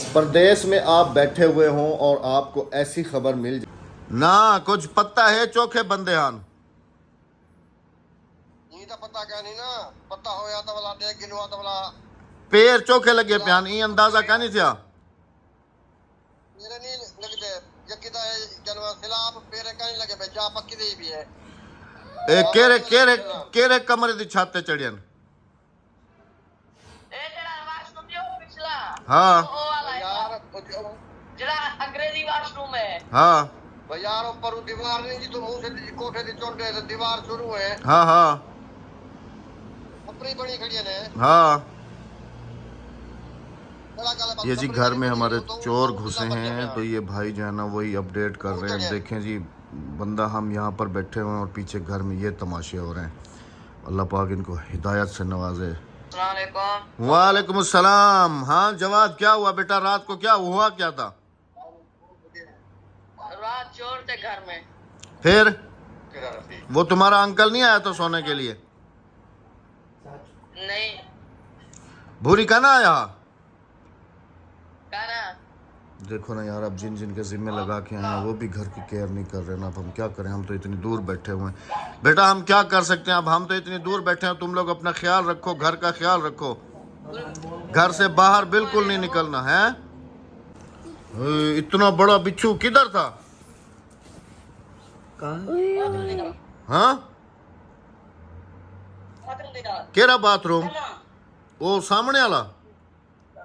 परदेश में आप बैठे हुए हों और आपको ऐसी खबर मिल जाए ना, कुछ पता है चोखे बंदे हान नहीं तो पता क्या नहीं ना, पता हो या तो वाला देख गिनवा तो वाला पैर चोखे लगे प्यान ई अंदाजा क्या नहीं था मेरे नहीं लगते ये किदा है जनवा खिलाफ पेरे का नहीं लगे भाई जा पक्की दे भी है ए केरे केरे केरे कमरे दी छत ते चढ़ियन ਇਹ ਜਿਹੜਾ ਵਾਸ਼ਰੂਮ ਜੋ ਪਿਛਲਾ हाँ ਉਹ ਵਾਲਾ ਹੈ यार ਜਿਹੜਾ ਅੰਗਰੇਜ਼ੀ ਵਾਸ਼ਰੂਮ ਹੈ हाँ भाई यार ऊपर वो दीवार नहीं जी तो मुंह से कोठे की चोटे से दीवार शुरू है हाँ हाँ अपनी बड़ी खड़ी है हाँ बड़ा काला बात ये जी अपनी घर बड़ी में खड़ी हमारे है, तो चोर वो घुसे बच्चे हैं में तो ये भाई जो है ना वही अपडेट कर रहे हैं। देखें जी बंदा हम यहाँ पर बैठे हुए हैं और पीछे घर में ये तमाशे हो रहे हैं। अल्लाह पाक इनको हिदायत से नवाजे। अस्सलाम वालेकुम वालेकुम अस्सलाम। हाँ जवाद क्या हुआ बेटा, रात को क्या हुआ क्या था? रात चोर थे घर में फिर तेरा रफी वो तुम्हारा अंकल नहीं आया था सोने के लिए? नहीं भूरी का ना आया? कहना देखो ना यार, अब जिन जिन के जिम्मे लगा के आए हैं वो भी घर की केयर नहीं कर रहे ना। अब हम क्या करें, हम तो इतनी दूर बैठे हुए हैं। बेटा हम क्या कर सकते हैं, अब हम तो इतनी दूर बैठे हैं। तुम लोग अपना ख्याल रखो, घर का ख्याल रखो, घर से बाहर बिल्कुल नहीं निकलना है। इतना बड़ा बिच्छू किधर था? हाँ बाथरूम निकाल केरा बाथरूम? वो सामने वाला?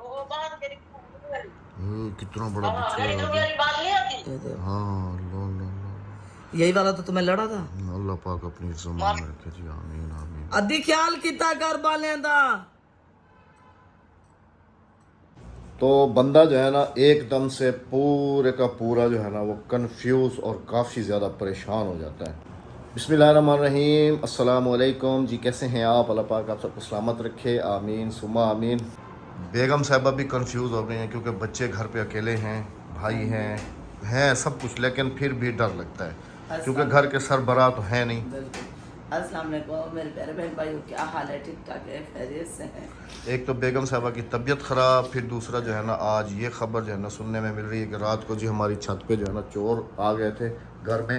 वो बात करी कितना बड़ा बिच्छू मेरी है। मेरी बात नहीं आती हाँ लो लो लो। यही वाला तो तुम्हें लड़ा था। अल्लाह पाक अपनी ज़ुबान में रखे जी, आमीन आमीन। अद्धी ख्याल किता कर बालें दा। तो बंदा जो है ना एकदम से पूरे का पूरा जो है ना वो कंफ्यूज और काफ़ी ज़्यादा परेशान हो जाता है। बिस्मिल्लाहिर्रहमानिर्रहीम, अस्सलाम वालेकुम जी, कैसे हैं आप? अल्लाह पाक आप सबको सलामत रखे, आमीन सुमा आमीन। बेगम साहिबा भी कंफ्यूज हो गई हैं क्योंकि बच्चे घर पे अकेले हैं, भाई हैं सब कुछ, लेकिन फिर भी डर लगता है क्योंकि घर के सरबराह तो है नहीं। अस्सलाम वालेकुम मेरे प्यारे बहन भाइयों, क्या हाल है? ठीक ठाक है, खैरियत से हैं? एक तो बेगम साहबा की तबीयत ख़राब, फिर दूसरा जो है ना आज ये ख़बर जो है ना सुनने में मिल रही है कि रात को जी हमारी छत पे जो है ना चोर आ गए थे घर में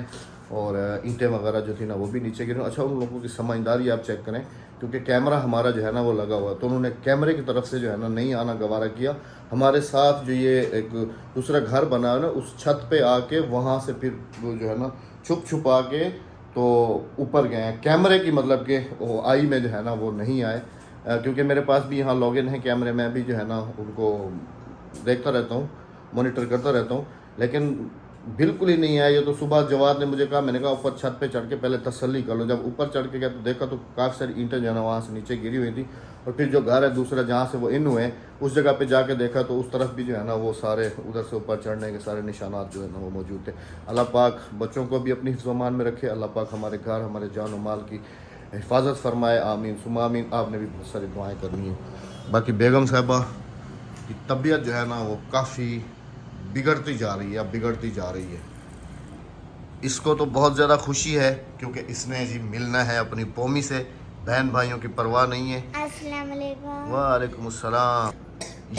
और ईंटें वगैरह जो थी ना वो भी नीचे गिरी। अच्छा उन लोगों की समझदारी आप चेक करें क्योंकि कैमरा हमारा जो है ना वो लगा हुआ है, तो उन्होंने कैमरे की तरफ से जो है ना नहीं आना गवारा किया। हमारे साथ जो ये एक दूसरा घर बना है ना उस छत पे आके वहाँ से फिर वो जो है ना छुपा के तो ऊपर गए हैं। कैमरे की मतलब कि वो आई में जो है ना वो नहीं आए क्योंकि मेरे पास भी यहाँ लॉगिन है कैमरे में, भी जो है ना उनको देखता रहता हूँ, मॉनिटर करता रहता हूँ, लेकिन बिल्कुल ही नहीं आया। ये तो सुबह जवाद ने मुझे कहा, मैंने कहा ऊपर छत पे चढ़ के पहले तसल्ली कर लो। जब ऊपर चढ़ के गया तो देखा तो काफ़ी सारी ईंटें जो है ना वहाँ से नीचे गिरी हुई थी और फिर जो घर है दूसरा जहाँ से वो इन हुए उस जगह पे जाके देखा तो उस तरफ भी जो है ना वो सारे उधर से ऊपर चढ़ने के सारे निशानात जो है ना वो मौजूद थे। अल्लाह पाक बच्चों को भी अपनी हिफ्ज़-ओ-अमान में रखे, अल्लाह पाक हमारे घर हमारे जान और माल की हिफाजत फरमाए, आमीन सुमा आमीन। आपने भी बहुत सारी दुआएँ करनी है। बाकी बेगम साहिबा की तबीयत जो है ना वो काफ़ी बिगड़ती जा रही है, अब बिगड़ती जा रही है। इसको तो बहुत ज़्यादा खुशी है क्योंकि इसने जी मिलना है अपनी पोमी से, बहन भाइयों की परवाह नहीं है। अस्सलाम वालेकुम। वालेकुम अस्सलाम।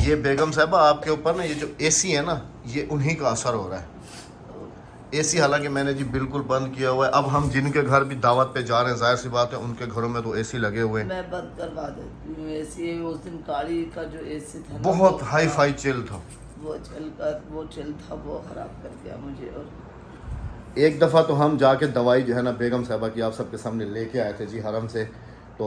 ये बेगम साहिबा आपके ऊपर ना ये जो एसी है ना ये उन्हीं का असर हो रहा है। एसी हालांकि मैंने जी बिल्कुल बंद किया हुआ है। अब हम जिनके घर भी दावत पे जा रहे हैं जाहिर सी बात है उनके घरों में तो एसी लगे हुए हैं। मैं बंद करवा देती हूँ एसी। उस दिन गाड़ी का जो एसी था ना, बहुत वो हाई फाई चिल था, वो चिल था, वो ख़राब कर दिया मुझे। और एक दफ़ा तो हम जाके दवाई जो है ना बेगम साहिबा की आप सबके सामने लेके आए थे जी हरम से। तो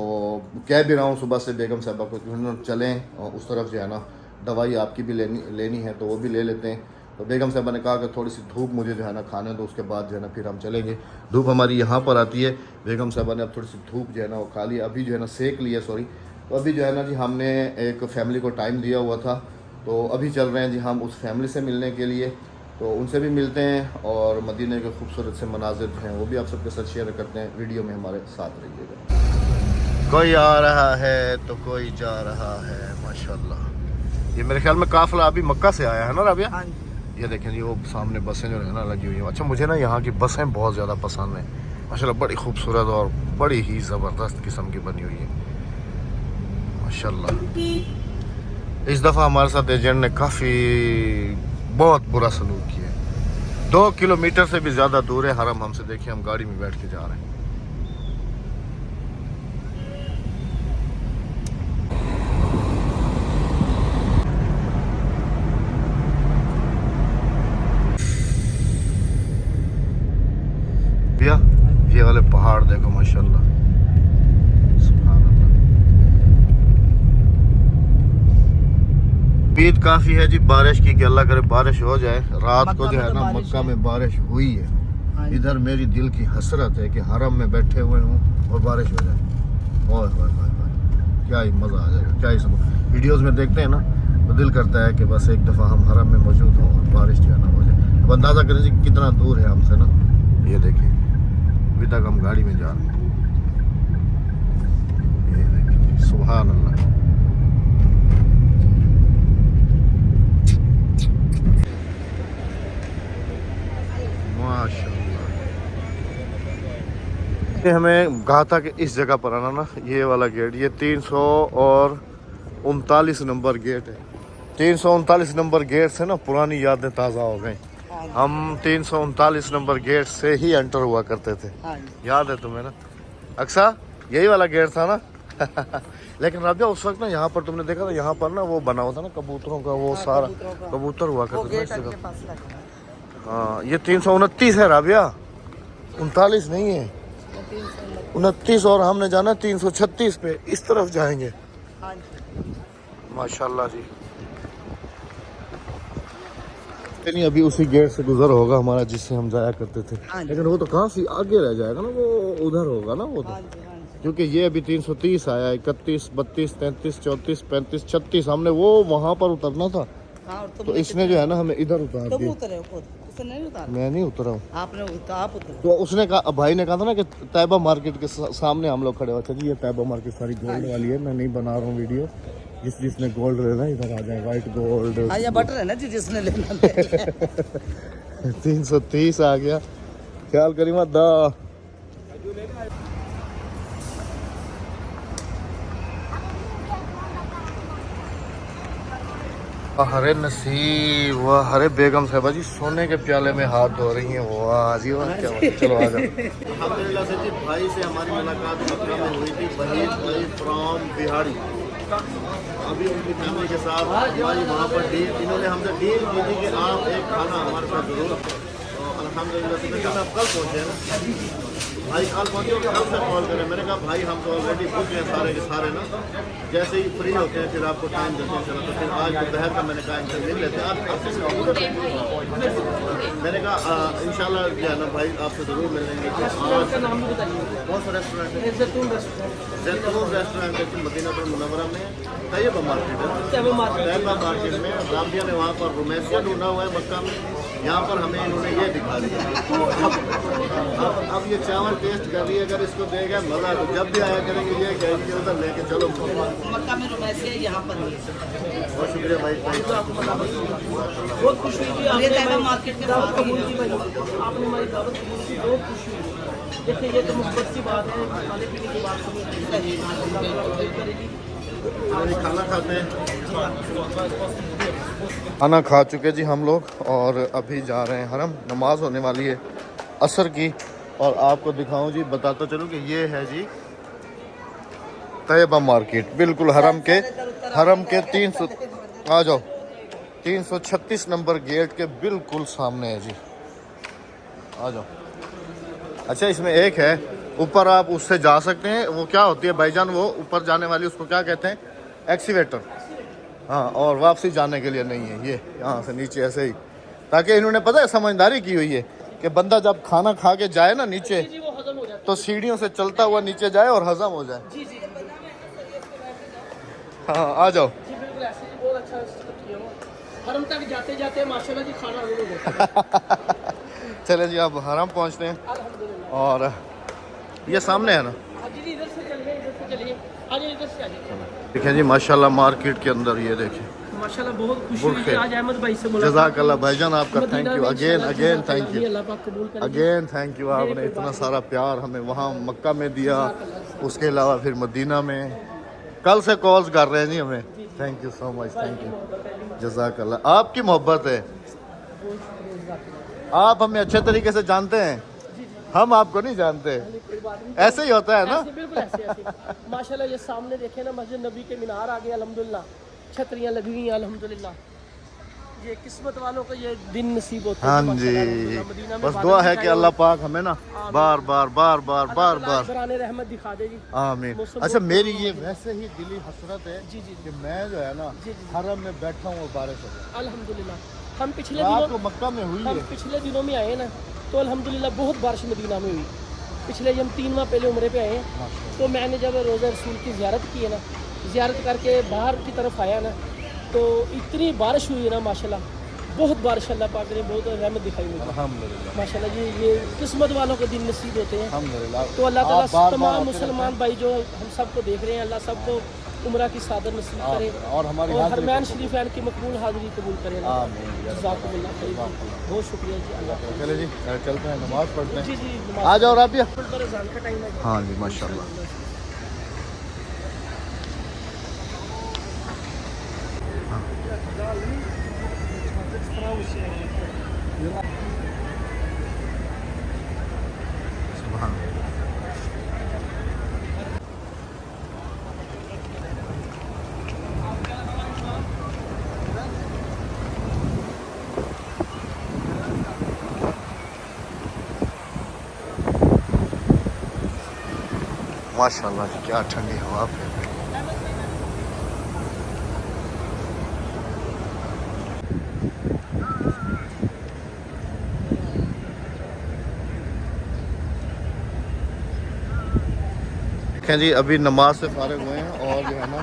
कह भी रहा हूँ सुबह से बेगम साहिबा को कि चलें और उस तरफ जो है ना दवाई आपकी भी लेनी है तो वो भी ले लेते हैं। तो बेगम साहिबा ने कहा कि थोड़ी सी धूप मुझे जो है ना खाने दो, उसके बाद जो है ना फिर हम चलेंगे। धूप हमारी यहाँ पर आती है, बेगम साहिबा ने अब थोड़ी सी धूप जो है ना वो खा ली, अभी जो है ना सेक लिया सॉरी। तो अभी जो है ना जी हमने एक फैमिली को टाइम दिया हुआ था तो अभी चल रहे हैं जी हम उस फैमिली से मिलने के लिए। तो उनसे भी मिलते हैं और मदीने के खूबसूरत से मनाजिर जो हैं वो भी आप सबके साथ शेयर करते हैं। वीडियो में हमारे साथ रहिएगा। कोई आ रहा है तो कोई जा रहा है माशाल्लाह। ये मेरे ख्याल में काफिला अभी मक्का से आया है ना राबिया? हाँ जी। ये देखें जी वो सामने बसें जो है ना लगी हुई हैं। अच्छा मुझे ना यहाँ की बसें बहुत ज़्यादा पसंद हैं माशाल्लाह, बड़ी खूबसूरत और बड़ी ही ज़बरदस्त किस्म की बनी हुई है माशाल्लाह। इस दफ़ा हमारे साथ एजेंट ने काफ़ी बहुत बुरा सलूक किया। 2 किलोमीटर से भी ज़्यादा दूर है हरम हमसे। देखिए हम गाड़ी में बैठ के जा रहे हैं। भैया ये वाले पहाड़ देखो माशाल्लाह, सुभान अल्लाह। उम्मीद काफ़ी है जी बारिश की, कि अल्लाह करे बारिश हो जाए। रात को जो है ना मक्का में बारिश हुई है। इधर मेरी दिल की हसरत है कि हरम में बैठे हुए हूँ और बारिश हो जाए। ओए होए होए होए, क्या ही मज़ा आ जाएगा, क्या ही सब वीडियोस में देखते हैं ना, तो दिल करता है कि बस एक दफ़ा हम हरम में मौजूद हों और बारिश जो है ना हो जाए। अब अंदाज़ा करें जी कितना दूर है हमसे ना। ये देखिए अभी तक हम गाड़ी में जा रहे हैं। ये देखिए सुभान अल्लाह। माशाल्लाह। ये हमें कहा था कि इस जगह पर आना ना, ये वाला गेट, ये 339 नंबर गेट है। 339 नंबर गेट से ना पुरानी यादें ताज़ा हो गई। हम 339 नंबर गेट से ही एंटर हुआ करते थे। याद है तुम्हें ना अक्सा, यही वाला गेट था ना। लेकिन राबिया उस वक्त ना यहाँ पर तुमने देखा था, यहाँ पर ना वो बना हुआ था ना कबूतरों का, वो सारा कबूतर हुआ करते थे। हाँ ये 329 है राबिया, 39 नहीं है, 29। और हमने जाना 336 पे, इस तरफ जाएंगे। माशाल्लाह जी। नहीं अभी उसी गेट से गुजर होगा हमारा जिससे हम जाया करते थे। लेकिन वो तो काफी आगे रह जाएगा ना, वो उधर होगा ना वो तो। क्योंकि ये अभी 330 आया, 31, 32, 33, 34, 35, 36, हमने वो वहाँ पर उतरना था। तो इसने जो है ना हमें इधर उतार दिया। मैं नहीं उतरा हूँ, आप उतरे। तो उसने कहा, भाई ने कहा था ना कि तैयबा मार्केट के सामने हम लोग खड़े हुए थे जी। ये तैयबा मार्केट सारी गोल्ड वाली है, मैं नहीं बना रहा हूँ वीडियो। जिसने गोल्ड लेना इधर आ जाए, व्हाइट गोल्ड। या बटर है ना जी जिसने लेना। 330 आ गया, ख्याल करीमा दा। हरे नसीब, वाह हरे बेगम साहबा जी सोने के प्याले में हाथ धो रही हैं। वाह जी वाह, क्या बात। चलो आ जाओ। अल्हम्दुलिल्लाह से जी भाई से हमारी मुलाकात मक्का में हुई थी। वहीद भाई फ्रॉम बिहारी। अभी उनकी फैमिली के साथ हमारी वहाँ पर डील, इन्होंने हमसे डील की थी कि आप एक खाना हमारे साथ जरूर। तो अल्हम्दुलिल्लाह से मैं आप कल पहुँचे ना भाई, कल पहुँचे कि कल से कॉल करें। मैंने कहा भाई हम तो ऑलरेडी बुक हैं सारे के सारे ना, जैसे ही फ्री होते हैं फिर आपको टाइम देते हैं। चलो तो फिर आज दोपहर का मैंने कहा इनसे मिल लेते हैं। मैंने कहा इंशाल्लाह जो है ना भाई आपसे ज़रूर मिलेंगे। कौन सा रेस्टोरेंट है? जैतून रेस्टोरेंट है मदीनातुल मुनव्वरा में, तैयबा मार्केट है। तैयबा मार्केट में राबिया ने वहाँ पर रोमेसिया ढूंढा हुआ है मक्का में। यहाँ पर हमें इन्होंने ये दिखा दिया। अब ये चावल टेस्ट कर रही है, अगर इसको देगा मज़ा तो जब भी आया करेंगे ये कहेंगे उधर लेके चलो। मक्का में रोमेसिया यहाँ पर बहुत शुक्रिया भाई, बहुत खुश हुई ये तैयबा मार्केट के साथ कबूल की भाई, आपने हमारी दावत कबूल की, बहुत खुशी हुई। देखिए ये तो मुस्बत सी बात है, खाने पीने की बात करेगी। खाना खाते हैं। खाना खा चुके जी हम लोग और अभी जा रहे हैं हरम। नमाज होने वाली है असर की। और आपको दिखाऊं जी, बताता चलूं कि ये है जी तैयबा मार्केट, बिल्कुल हरम के 300 आ जाओ 336 नंबर गेट के बिल्कुल सामने है जी। आ जाओ। अच्छा इसमें एक है ऊपर, आप उससे जा सकते हैं। वो क्या होती है भाईजान, वो ऊपर जाने वाली उसको क्या कहते हैं? एक्सीवेटर। हाँ, और वापसी जाने के लिए नहीं है ये, यहाँ से नीचे ऐसे ही। ताकि इन्होंने पता है समझदारी की हुई है कि बंदा जब खाना खा के जाए ना नीचे, तो सीढ़ियों से चलता हुआ नीचे जाए और हजम हो जाए। हाँ आ जाओ। हरम तक जाते जाते माशाल्लाह जी खाना हो गया। चले जी अब हरम पहुँचते हैं। और ये सामने है ना, इधर से चलिए देखिए जी माशाल्लाह मार्केट के अंदर ये देखिए माशाल्लाह बहुत खुशी हुई आज अहमद भाई से मुलाकात। जज़ाकल्लाह भाईजान, आपका thank you again thank you Allah पाक कबूल करे। Again thank you. आपने इतना सारा प्यार हमें वहाँ मक्का में दिया, उसके अलावा फिर मदीना में। कल से कॉल्स कर रहे हैं जी हमें thank you so much, thank you, जज़ाकल्लाह। आपकी मोहब्बत है, आप हमें अच्छे तरीके से जानते हैं, हम आपको नहीं जानते। ऐसे ही होता है ना। ऐसे, बिल्कुल ऐसे ऐसे। माशाल्लाह ये सामने देखे ना मस्जिद नबी के मीनार आ गए अल्हम्दुलिल्लाह, छतरियाँ लगी हुई हैं अल्हम्दुलिल्लाह। ये किस्मत वालों को ये दिन नसीब होते हैं। हाँ माशाल्लाह, जी, अल्हम्दुलिल्लाह। मदीना में बस बादल दुआ है छाए कि हुए अल्लाह पाक हमें ना बार बार बार बार बार अल्लाह बार बराने रहमत दिखा दे जी। आमीन। मौसम अच्छा, बहुत मेरी गर्म ये हो गया। वैसे ही दिली हसरत है जी, जी, जी। कि मैं जो है ना जी, जी। हरम में बैठा हूँ और बारिश हो जाए। अल्हम्दुलिल्लाह हम पिछले रात दिनों को मक्का में हुई हम है। पिछले दिनों में आए ना, तो अल्हम्दुलिल्लाह बहुत बारिश मदीना में हुई। पिछले हम 3 माह पहले उम्रे पे आए हैं, तो मैंने जब रोज़ा रसूल की ज़ियारत की है ना, ज़ियारत करके बाहर की तरफ आया ना, तो इतनी बारिश हुई है ना माशाल्लाह, बहुत बारिश अल्लाह पाक ने बहुत रहमत दिखाई मुझे अल्हम्दुलिल्लाह, माशाल्लाह जी। ये किस्मत वालों को दिन नसीब होते हैं। अल्हम्दुलिल्लाह। तो अल्लाह आप ताला बार-बार तमाम आते मुसलमान भाई जो हम सबको देख रहे हैं, अल्लाह सबको उम्रा की सादर नसीब रहते करे हैं। और हमारी और हाज़िरी हरमैन को कबूल शरीफैन की मकबूल हाज़िरी कबूल करे अल्लाह। आमीन या रब्बल जज़ाकुमुल्लाह खैर। आलमीन। बहुत शुक्रिया जी अल्लाह। चले जी, चलते हैं, नमाज पढ़ते जी हैं। जी आ जाओ राबिया। पर अज़ान का टाइम है। हाँ जी, माशाल्लाह। सुभान माशाल्लाह जी, क्या ठंडी हवा फेर रही है। देखें जी, अभी नमाज से फारिग हुए हैं और जो है ना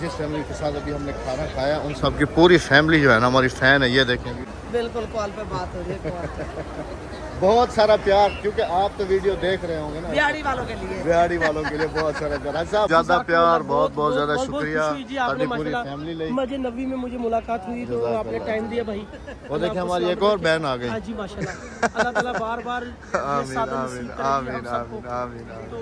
जिस फैमिली के साथ अभी हमने खाना खाया उन सब की पूरी फैमिली जो है ना हमारी फ़ैन है। ये देखें जी, बिल्कुल कॉल पे बात हो रही है। बहुत सारा प्यार, क्योंकि आप तो वीडियो देख रहे होंगे ना, बिहारी वालों के लिए। बिहाड़ी वालों के लिए बहुत सारा प्यार, ज़्यादा प्यार, बहुत बहुत ज़्यादा शुक्रिया। जी आपने पूरी माशाल्लाह फैमिली ली। मस्जिद नबी में मुझे मुलाकात हुई तो आपने टाइम दिया भाई। वो देखें, हमारी एक और बहन आ गई। हाँ जी माशाल्लाह, अल्लाह ताला बार बार आमीन आमीन आमीन आमीन आमीन। तो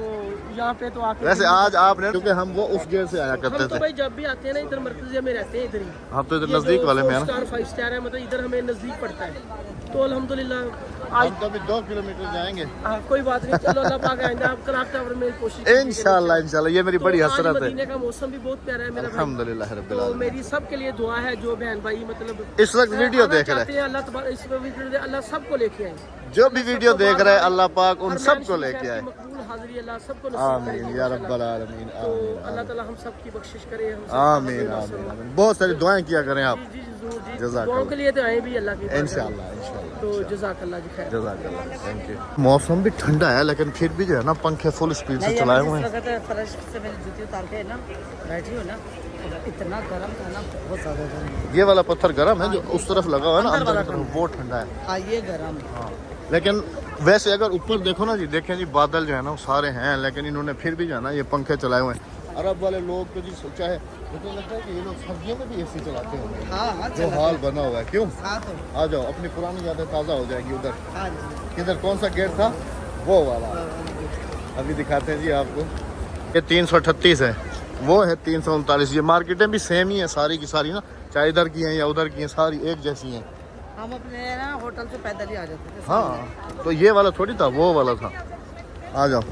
यहाँ पे तो आके वैसे आज आपने, क्योंकि हम वो उस गेट से आया हम करते तो थे, भाई जब भी आते हैं ना इधर मरकजिया में रहते हैं इधर ही। हम तो इधर ये नज़दीक जो वाले में है 4 ना। स्टार 5 स्टार है, मतलब इधर हमें नज़दीक पड़ता है। तो अल्हम्दुलिल्लाह आज हम तो अभी 2 किलोमीटर जाएंगे कोई बात नहीं, चलो अल्लाह पाक आइंदा आप क्राफ्ट टावर में कोशिश कीजिएगा। इंशाल्लाह इंशाल्लाह। ये मेरी तो बड़ी आज हसरत है। मदीने का मौसम भी बहुत प्यारा है मेरा भाई। अल्हम्दुलिल्लाह रब्बिल तो आलमीन। मेरी सबके लिए दुआ है जो बहन भाई मतलब इस वक्त वीडियो आना देख रहे चाहते हैं, अल्लाह तबारक इस वीडियो अल्लाह सबको लेके आए। जो भी वीडियो देख रहे हैं अल्लाह पाक उन हरमैन सबको शरीफ लेके की आए। मकबूल हाज़िरी अल्लाह सबको नसीब करे आमीन या रब्बल आलमीन। तो अल्लाह ताला हम सब की बख्शिश करे। हम सब आमीन आमीन आमीन। बहुत सारी दुआएं किया करें आप। जी जी जरूर जी, जज़ाकल्लाह। दुआओं के लिए तो आए भी अल्लाह की बारगाह में। इंशाल्लाह इंशाल्लाह। तो जज़ाकल्लाह जी खैर। जज़ाकल्लाह, थैंक यू। मौसम भी ठंडा है लेकिन फिर भी जो है ना पंखे फुल स्पीड से चलाए हुए हैं। फर्श से मेरी जूती उतार के ना बैठी हो ना, इतना गर्म था ना, बहुत ज्यादा गर्म। ये वाला पत्थर गर्म है जो उस तरफ लगा हुआ है ना, अंदर की तरफ वो ठंडा है। हाँ ये गर्म। हाँ, लेकिन वैसे अगर ऊपर देखो ना जी, देखें जी बादल जो है ना वो सारे हैं, लेकिन इन्होंने फिर भी जो है ना ये पंखे चलाए हुए हैं। अरब वाले लोग तो जी सोचा है, मुझे लगता है कि ये लोग सर्दियों में भी एसी चलाते होंगे। हाँ जो हाल बना हुआ है, क्यों? हाँ तो आ जाओ, अपनी पुरानी यादें ताज़ा हो जाएगी। उधर हाँ जी। किधर, कौन सा गेट था? वो वाला अभी दिखाते हैं जी आपको। ये 338 है, वो है 339। ये मार्केटें भी सेम ही है सारी की सारी ना, चाहे इधर की हैं या उधर की हैं, सारी एक जैसी हैं। हम अपने ना होटल से पैदल ही आ जाते थे। हाँ, तो ये वाला थोड़ी था, वो वाला था। आ जाओ।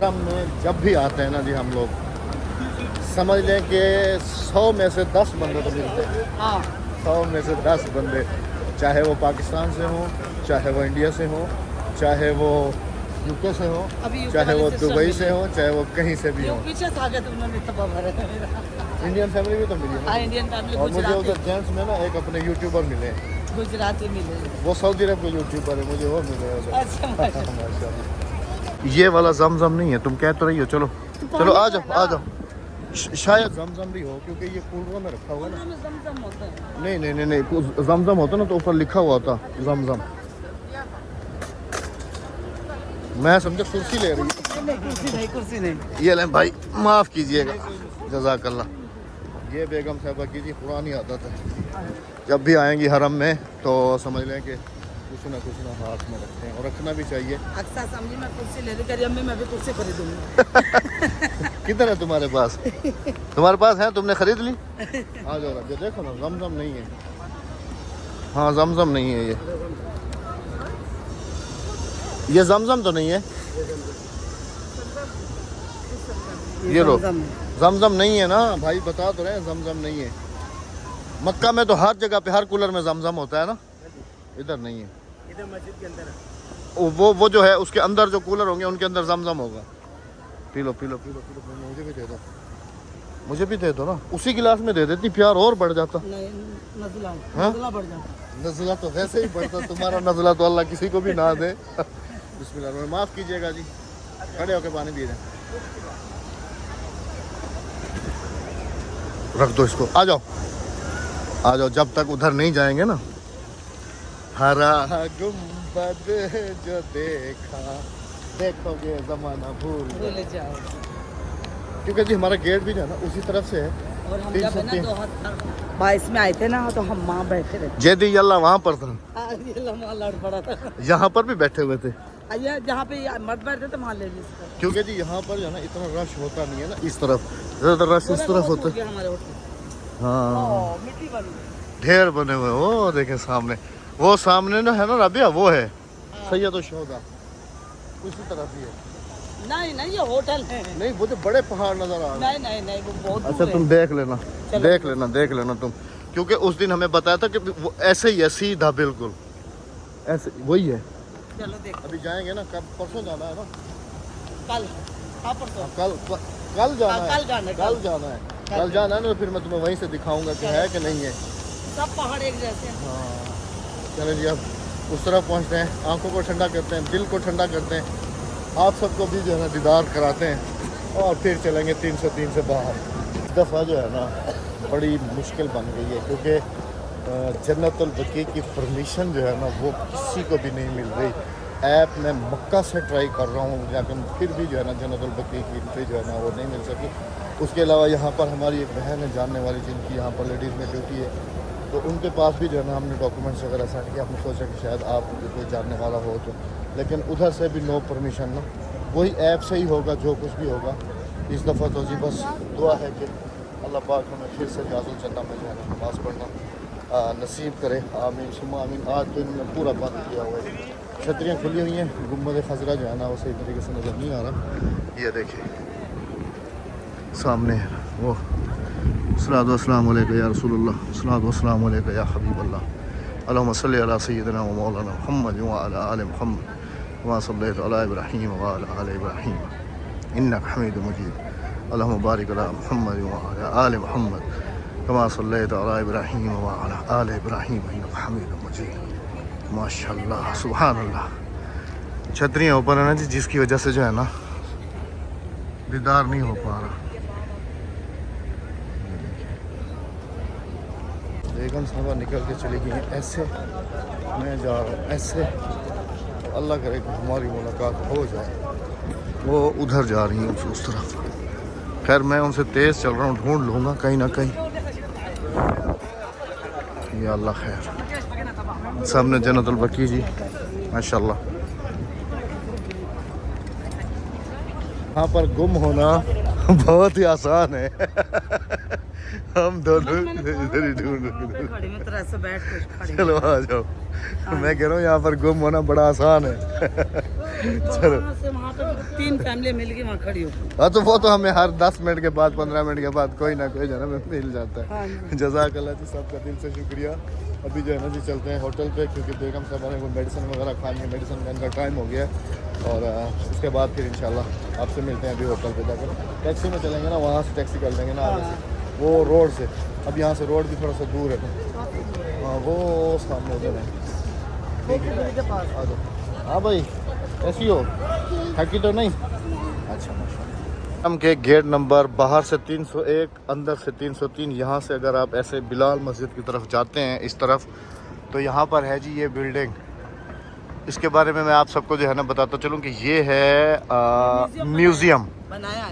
में जब भी आते हैं ना जी हम लोग, समझ लें कि 100 में से 10 बंदे तो मिलते हैं। हाँ 100 में से 10 बंदे, चाहे वो पाकिस्तान से हों, चाहे वो इंडिया से हों, चाहे वो यूके से हो, अभी यूके चाहे वो वाले सिस्टम दुबई भी से हो, चाहे वो कहीं से भी हो। पीछे से आ गए तुमने इतना भरे इंडियन फैमिली भी तो मिली है ना। हाँ इंडियन फैमिली। और मुझे उधर जेंट्स में ना एक अपने यूट्यूबर मिले, गुजराती मिले। वो सऊदी अरब के यूट्यूबर है, मुझे वो मिले उधर। अच्छा माशाल्लाह। माशाल्लाह। ये वाला जमजम नहीं है, तुम कह तो रही हो। चलो चलो आ जाओ आ जाओ। शायद जमजम भी हो, क्योंकि ये कूलरों में रखा हुआ है ना। जमजम होता है। नहीं नहीं नहीं नहीं, जमजम होता ना तो ऊपर लिखा हुआ होता जमजम। मैं समझा कुर्सी ले रही हूँ। नहीं कुर्सी नहीं, कुर्सी नहीं। ये लें भाई, माफ़ कीजिएगा, जज़ाकल्लाह। ये बेगम साहबा की जी पुरानी आदत है, जब भी आएंगी हरम में तो समझ लें कि कुछ ना हाथ में रखते हैं और रखना भी चाहिए। अक्सर समझी मैं कुर्सी ले ली करी अम्मी मैं भी कुर्सी खरीदूंगी। किधर है तुम्हारे पास? तुम्हारे पास है, तुमने खरीद ली? आ जाओ ये देखो ना, जमजम नहीं है। हाँ जमजम नहीं है ये जमजम तो नहीं है। ये लो जमजम नहीं है ना भाई, बता तो रहे हैं जमजम नहीं है। मक्का में तो हर जगह पे हर कूलर में जमजम होता है ना, इधर नहीं है। इधर मस्जिद के अंदर है। वो जो है उसके अंदर जो कूलर होंगे उनके अंदर जमजम होगा। पी लो मुझे भी दे दो, मुझे भी दे दो ना, उसी गिलास में दे देती, प्यार और बढ़ जाता। नहीं नजला हाँ? नजला बढ़ जाता। नजला तो वैसे ही बढ़ता, तुम्हारा नजला तो अल्लाह किसी को भी ना दे। बिस्मिल्लाह, माफ़ कीजिएगा जी, खड़े होके पानी पी रहे। रख दो इसको, आ जाओ जब तक उधर नहीं जाएंगे ना। हरा गुंबद जो देखा देखोगे जमाना भूल जाओ। क्योंकि जी हमारा गेट भी जो है ना उसी तरफ से है। और हम जब है ना 2022 में आए थे ना तो हम वहाँ बैठे थे। जैदी यल्ला वहाँ पर था, ये लम्हा लड़ पड़ा था। यहाँ पर भी बैठे हुए थे। जहाँ पे मत बैठे थे वहाँ ले ली। क्योंकि जी यहाँ पर जो है ना इतना रश होता नहीं है ना, इस तरफ ज़्यादातर रश इस तरफ होता है। हमारे होटल हाँ मिट्टी वाली ढेर बने हुए, वो देखे सामने, वो सामने ना है ना रबिया, वो है सैयद शोदा, उसी तरफ ही है। नहीं ये होटल है। नहीं वो जो बड़े पहाड़ नजर आ रहे हैं। नहीं वो बहुत अच्छा दूर तुम है। देख लेना तुम, क्योंकि उस दिन हमें बताया था कि वो ऐसे ही है सीधा, बिल्कुल ऐसे वही है। चलो देख अभी जाएंगे ना, कब परसों जाना है ना? कल परसों कल जाना है ना, तो फिर मैं तुम्हें वहीं से दिखाऊंगा कि है कि नहीं है। सब पहाड़ एक जैसे हैं। हाँ चलो जी, अब उस तरफ पहुँचते हैं, आंखों को ठंडा करते हैं, दिल को ठंडा करते हैं, आप सबको भी जो है ना दीदार कराते हैं और फिर चलेंगे 303 से बाहर। इस दफ़ा जो है ना बड़ी मुश्किल बन गई है, क्योंकि जन्नतुल बकी की परमिशन जो है ना वो किसी को भी नहीं मिल रही। ऐप मैं मक्का से ट्राई कर रहा हूँ, लेकिन फिर भी जो है ना जन्नतुल बकी की एंट्री जो है ना वो नहीं मिल सकी। उसके अलावा यहाँ पर हमारी एक बहन है जानने वाली, जिनकी यहाँ पर लेडीज़ में ड्यूटी है, तो उनके पास भी जो है ना हमने डॉक्यूमेंट्स वगैरह सेंड किया। हमने सोचा कि शायद आप कोई जानने वाला हो तो, लेकिन उधर से भी नो परमिशन ना, वही ऐप से ही होगा जो कुछ भी होगा। इस दफ़ा तो जी बस दुआ है कि अल्लाह पाक हमें फिर से रियाजुल जन्नत में जो है ना नमाज़ पढ़ना नसीब करे, आमीन सुम्मा आमीन। आज तो इन्होंने पूरा बंद किया हुआ है, छतरियाँ खुली हुई हैं, गुम्बद खजरा जो है ना वो सही तरीके से नज़र नहीं आ रहा। ये देखिए सामने वो सलातो वस्सलामु अलैका या रसूलुल्लाह, सलातो वस्सलामु अलैका या हबीबल्लाह, अल्लाहुम्मा सल्लि अला सय्यिदिना व मौलाना मुहम्मद व अला आलि मुहम्मद व सल्लैतु अला इब्राहीम व अला आलि इब्राहीम इन्नका हमीदुम मजीद, अल्लाहुम्मा बारिक अला मुहम्मद व अला आलि मुहम्मद कमा सल्लैतु अला इब्राहीम व अला आलि इब्राहीम इन्नका हमीदुम मजीद। माशाअल्लाह सुभान अल्लाह। छतरियाँ ऊपर है ना जी, जिसकी वजह से जो है ना दीदार नहीं हो पा रहा। बेगम साहबा निकल के चली गई हैं ऐसे, मैं जा रहा हूँ ऐसे, तो अल्लाह करे कि हमारी मुलाकात हो जाए। वो उधर जा रही हैं उस तरफ। खैर मैं उनसे तेज़ चल रहा हूँ, ढूंढ लूँगा कहीं ना कहीं। या अल्लाह खैर, सामने जन्नतुल बकी जी माशाल्लाह। यहाँ पर गुम होना बहुत ही आसान है। हम दोनों इधर ही ढूंढ रहे। चलो आ जाओ, मैं कह रहा हूँ यहाँ पर गुम होना बड़ा आसान है। चलो वहाँ पे 3 फैमिली मिल गई वहाँ खड़ी हो। हाँ तो वो तो हमें हर 10 मिनट के बाद 15 मिनट के बाद कोई ना कोई जो है ना मिल जाता है। जज़ाकल्लाह जी, सबका दिल से शुक्रिया। अभी जो है ना जी चलते हैं होटल पे, क्योंकि बेगम साहब ने कोई मेडिसिन वगैरह खानी है, मेडिसिन का इनका टाइम हो गया है। और उसके बाद फिर इंशाल्लाह आपसे मिलते हैं। अभी होटल पे जाकर टैक्सी में चलेंगे ना, वहाँ से टैक्सी कर लेंगे ना आगे से, वो रोड से। अब यहाँ से रोड भी थोड़ा सा दूर है। हाँ वो सामने उधर है। आ जाओ। हाँ भाई कैसी हो, थकी तो नहीं? अच्छा हम के गेट नंबर बाहर से 301, अंदर से 303। यहाँ से अगर आप ऐसे बिलाल मस्जिद की तरफ जाते हैं इस तरफ, तो यहाँ पर है जी ये बिल्डिंग। इसके बारे में मैं आप सबको जो है ना बताता चलूँ कि ये है म्यूज़ियम।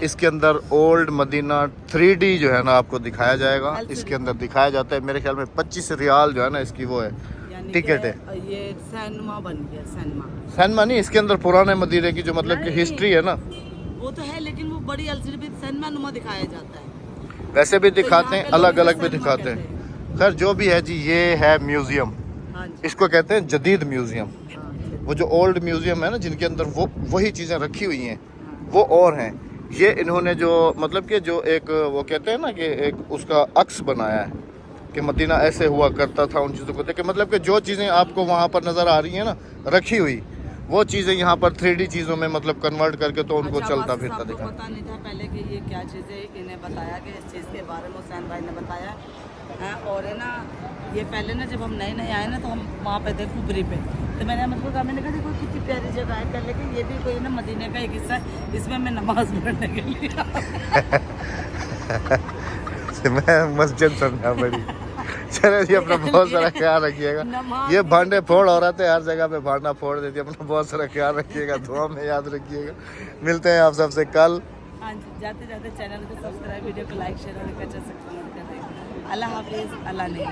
इसके अंदर ओल्ड मदीना 3D जो है ना आपको दिखाया जाएगा। इसके अंदर दिखाया जाता है। मेरे ख्याल में 25 रियाल जो है ना इसकी वो है यानी टिकट कि है। ये सैनमा बन गया, सैनमा। सैनमा नहीं, इसके अंदर पुराने मदीने की जो मतलब कि नहीं। हिस्ट्री है ना, वो तो है, लेकिन वो बड़ी एलसीडी पे सैनमा नुमा दिखाया जाता है। वैसे भी तो दिखाते यहाँ हैं, पे लोग अलग अलग इसे भी सैनमा दिखाते कहते हैं। खैर जो भी है जी, ये है म्यूजियम, हाँ जी, इसको कहते हैं जदीद म्यूजियम। हाँ, वो जो ओल्ड म्यूजियम है ना, जिनके अंदर वो वही चीज़ें रखी हुई हैं, वो और हैं। ये इन्होंने जो मतलब कि जो एक वो कहते हैं ना कि एक उसका अक्स बनाया है कि मदीना ऐसे हुआ करता था, उन चीज़ों को देख के मतलब कि जो चीज़ें आपको वहाँ पर नज़र आ रही हैं ना रखी हुई, वो चीज़ें यहाँ पर 3D चीज़ों में मतलब कन्वर्ट करके तो उनको अच्छा, चलता बाकी फिरता सबको दिखा। पता नहीं था पहले कि ये क्या चीज़ है, इन्हें बताया कि इस चीज़ के बारे में हुसैन भाई ने बताया है। और है ना, ये पहले ना जब हम नए नए आए ना, तो हम वहाँ पे थे कुबरी पे, तो मैंने मतलब कहा, मैंने कहा देखो कितनी प्यारी जगह है, कर लेकिन ये भी कोई ना मदीने का एक हिस्सा है, इसमें मैं नमाज पढ़ने के लिए मैं मस्जिद समझा बड़ी। चलो जी, अपना बहुत सारा ख्याल रखिएगा। नमाज ये भांडे फोड़ औरतें हर जगह पे भांडा फोड़ देती है, अपना बहुत सारा ख्याल रखिएगा, दुआ में याद रखिएगा। मिलते हैं आप सबसे कल। हाँ जी, जाते जाते चैनल को सब्सक्राइब, वीडियो को लाइक शेयर और अच्छा सब्सक्राइब कर दें। अल्लाह हाफिज़, अल्लाह ने